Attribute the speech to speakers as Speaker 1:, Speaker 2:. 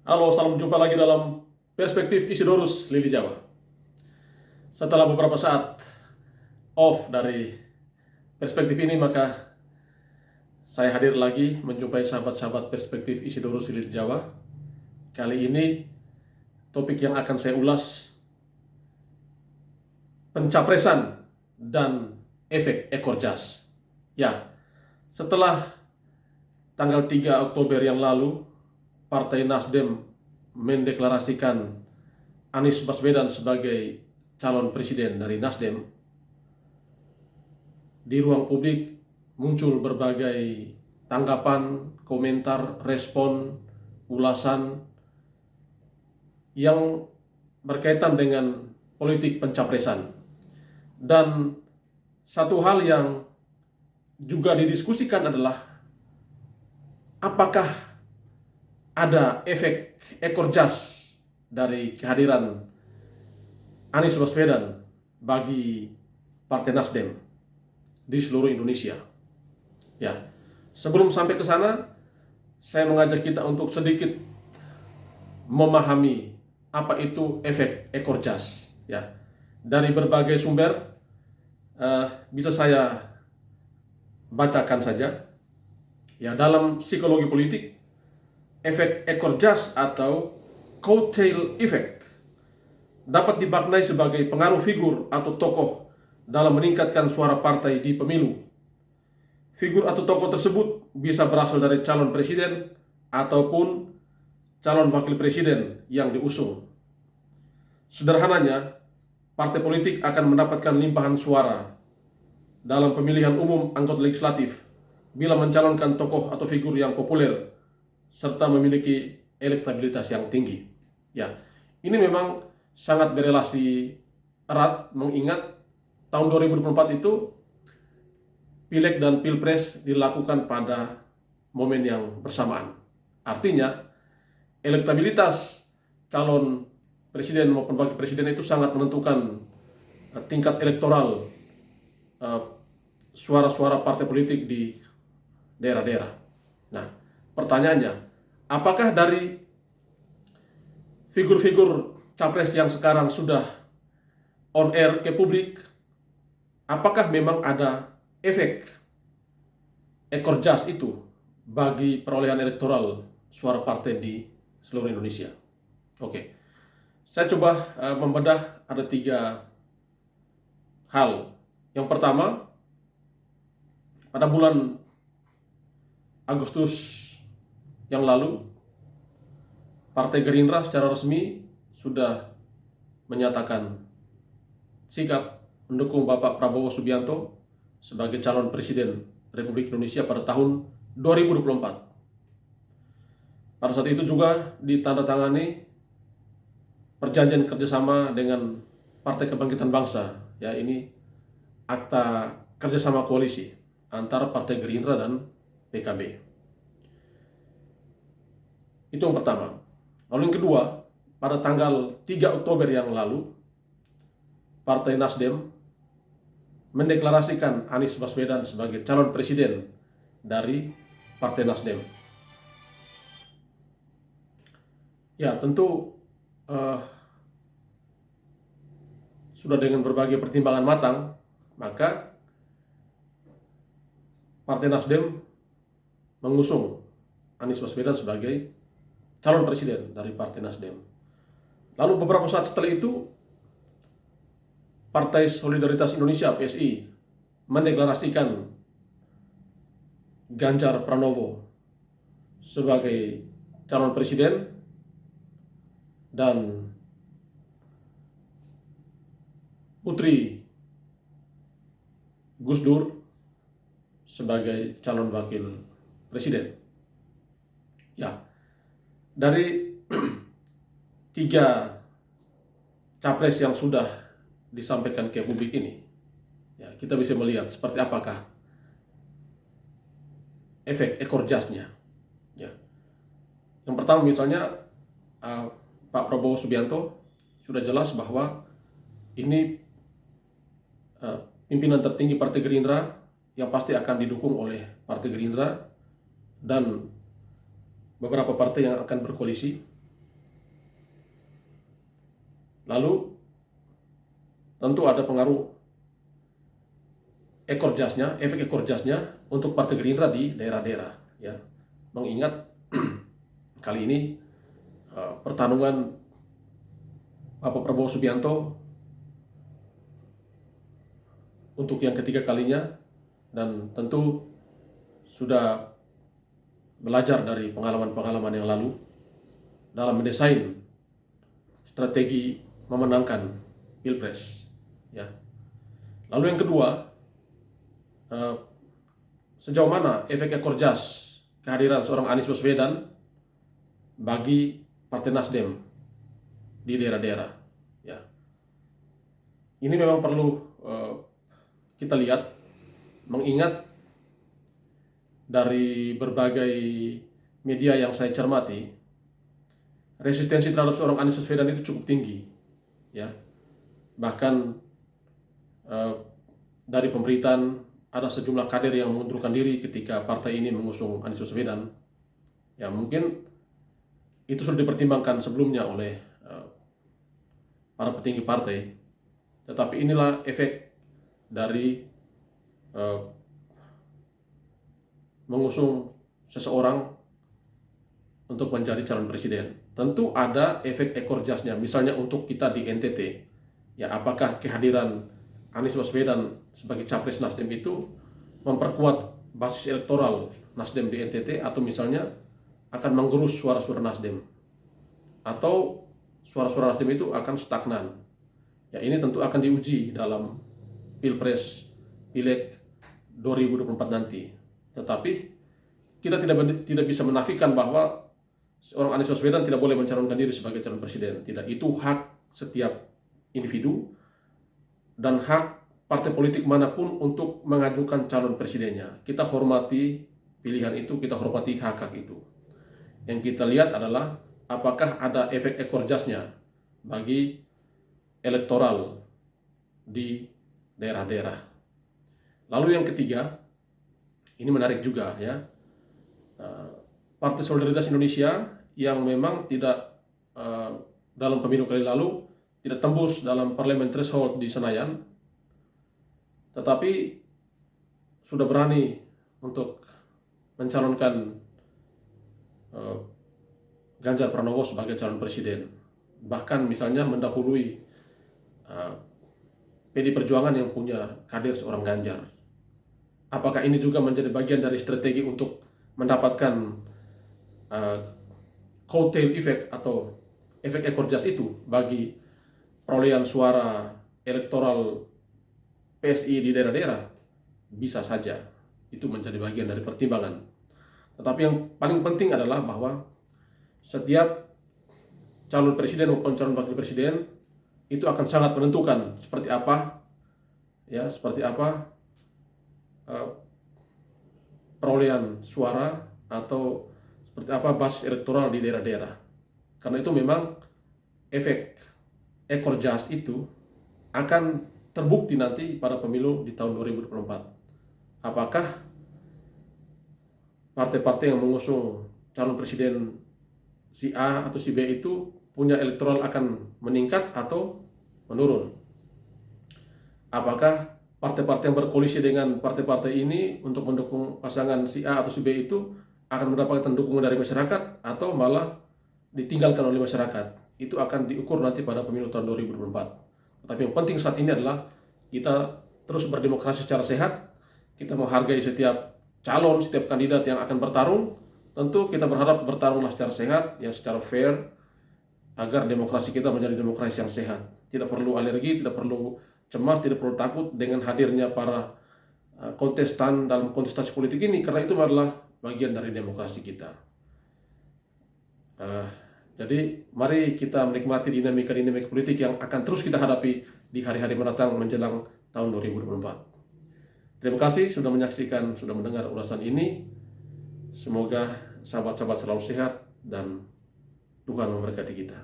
Speaker 1: Halo, salam jumpa lagi dalam Perspektif Isidorus Lili Jawa. Setelah beberapa saat off dari perspektif ini, maka saya hadir lagi menjumpai sahabat-sahabat Perspektif Isidorus Lili Jawa. Kali ini topik yang akan saya ulas pencapresan dan efek ekor jas. Ya, setelah tanggal 3 Oktober yang lalu, Partai Nasdem mendeklarasikan Anies Baswedan sebagai calon presiden dari Nasdem. Di ruang publik muncul berbagai tanggapan, komentar, respon, ulasan yang berkaitan dengan politik pencapresan. Dan satu hal yang juga didiskusikan adalah apakah ada efek ekor jas dari kehadiran Anies Baswedan bagi Partai Nasdem di seluruh Indonesia. Ya, sebelum sampai ke sana, saya mengajak kita untuk sedikit memahami apa itu efek ekor jas. Ya, dari berbagai sumber bisa saya bacakan saja. Ya, dalam psikologi politik, efek ekor jas atau coattail effect dapat dimaknai sebagai pengaruh figur atau tokoh dalam meningkatkan suara partai di pemilu. Figur atau tokoh tersebut bisa berasal dari calon presiden ataupun calon wakil presiden yang diusung. Sederhananya, partai politik akan mendapatkan limpahan suara dalam pemilihan umum anggota legislatif bila mencalonkan tokoh atau figur yang populer serta memiliki elektabilitas yang tinggi. Ya, ini memang sangat berelasi erat mengingat tahun 2024 itu Pileg dan Pilpres dilakukan pada momen yang bersamaan. Artinya, elektabilitas calon presiden maupun wakil presiden itu sangat menentukan tingkat elektoral suara-suara partai politik di daerah-daerah. Nah, pertanyaannya, apakah dari figur-figur capres yang sekarang sudah on air ke publik, apakah memang ada efek ekor jas itu bagi perolehan elektoral suara partai di seluruh Indonesia? Oke, saya coba membedah ada 3 hal. Yang pertama, pada bulan Agustus yang lalu, Partai Gerindra secara resmi sudah menyatakan sikap mendukung Bapak Prabowo Subianto sebagai calon presiden Republik Indonesia pada tahun 2024. Pada saat itu juga ditandatangani perjanjian kerjasama dengan Partai Kebangkitan Bangsa. Ya, ini akta kerjasama koalisi antara Partai Gerindra dan PKB. Itu yang pertama. Lalu yang kedua, pada tanggal 3 Oktober yang lalu, Partai Nasdem mendeklarasikan Anies Baswedan sebagai calon presiden dari Partai Nasdem. Ya, tentu sudah dengan berbagai pertimbangan matang, maka Partai Nasdem mengusung Anies Baswedan sebagai calon presiden dari Partai Nasdem. Lalu beberapa saat setelah itu, Partai Solidaritas Indonesia (PSI) mendeklarasikan Ganjar Pranowo sebagai calon presiden dan putri Gus Dur sebagai calon wakil presiden. Ya, dari 3 capres yang sudah disampaikan ke publik ini, ya, kita bisa melihat seperti apakah efek ekor jasnya. Ya. Yang pertama misalnya Pak Prabowo Subianto sudah jelas bahwa ini pimpinan tertinggi Partai Gerindra yang pasti akan didukung oleh Partai Gerindra dan beberapa partai yang akan berkoalisi. Lalu tentu ada pengaruh efek ekor jasnya untuk Partai Gerindra di daerah-daerah, ya. Mengingat kali ini pertarungan Bapak Prabowo Subianto untuk yang ketiga kalinya, dan tentu sudah belajar dari pengalaman-pengalaman yang lalu dalam mendesain strategi memenangkan Pilpres, ya. Lalu yang kedua, sejauh mana efek ekor jas kehadiran seorang Anies Baswedan bagi Partai Nasdem di daerah-daerah, ya. Ini memang perlu kita lihat, mengingat dari berbagai media yang saya cermati, resistensi terhadap seorang Anies Baswedan itu cukup tinggi, ya. Bahkan dari pemberitaan ada sejumlah kader yang mengundurkan diri ketika partai ini mengusung Anies Baswedan. Ya, mungkin itu sudah dipertimbangkan sebelumnya oleh para petinggi partai. Tetapi inilah efek dari mengusung seseorang untuk menjadi calon presiden. Tentu ada efek ekor jasnya. Misalnya untuk kita di NTT, ya, apakah kehadiran Anies Baswedan sebagai capres Nasdem itu memperkuat basis elektoral Nasdem di NTT, atau misalnya akan menggerus suara-suara Nasdem, atau suara-suara Nasdem itu akan stagnan. Ya, ini tentu akan diuji dalam Pilpres Pileg 2024 nanti. Tetapi kita tidak bisa menafikan bahwa seorang Anies Baswedan tidak boleh mencalonkan diri sebagai calon presiden. Tidak, itu hak setiap individu dan hak partai politik manapun untuk mengajukan calon presidennya. Kita hormati pilihan itu, kita hormati hak-hak itu. Yang kita lihat adalah apakah ada efek ekor jasnya bagi elektoral di daerah-daerah. Lalu yang ketiga, ini menarik juga, ya. Partai Solidaritas Indonesia yang memang tidak dalam pemilu kali lalu tidak tembus dalam parliament threshold di Senayan, tetapi sudah berani untuk mencalonkan Ganjar Pranowo sebagai calon presiden. Bahkan misalnya mendahului PD Perjuangan yang punya kader seorang Ganjar. Apakah ini juga menjadi bagian dari strategi untuk mendapatkan coattail effect atau efek ekor jas itu bagi perolehan suara elektoral PSI di daerah-daerah? Bisa saja itu menjadi bagian dari pertimbangan. Tetapi yang paling penting adalah bahwa setiap calon presiden maupun calon wakil presiden itu akan sangat menentukan seperti apa perolehan suara atau seperti apa basis elektoral di daerah-daerah. Karena itu memang efek ekor jas itu akan terbukti nanti pada pemilu di tahun 2024. Apakah partai-partai yang mengusung calon presiden si A atau si B itu punya elektoral akan meningkat atau menurun? Apakah partai-partai yang berkoalisi dengan partai-partai ini untuk mendukung pasangan si A atau si B itu akan mendapatkan dukungan dari masyarakat atau malah ditinggalkan oleh masyarakat? Itu akan diukur nanti pada pemilu tahun 2024. Tapi yang penting saat ini adalah kita terus berdemokrasi secara sehat. Kita menghargai setiap calon, setiap kandidat yang akan bertarung. Tentu kita berharap bertarunglah secara sehat, ya, secara fair, agar demokrasi kita menjadi demokrasi yang sehat. Tidak perlu alergi, tidak perlu cemas, tidak perlu takut dengan hadirnya para kontestan dalam kontestasi politik ini, karena itu adalah bagian dari demokrasi kita. Jadi mari kita menikmati dinamika-dinamika politik yang akan terus kita hadapi di hari-hari mendatang menjelang tahun 2024. Terima kasih sudah menyaksikan, sudah mendengar ulasan ini. Semoga sahabat-sahabat selalu sehat dan Tuhan memberkati kita.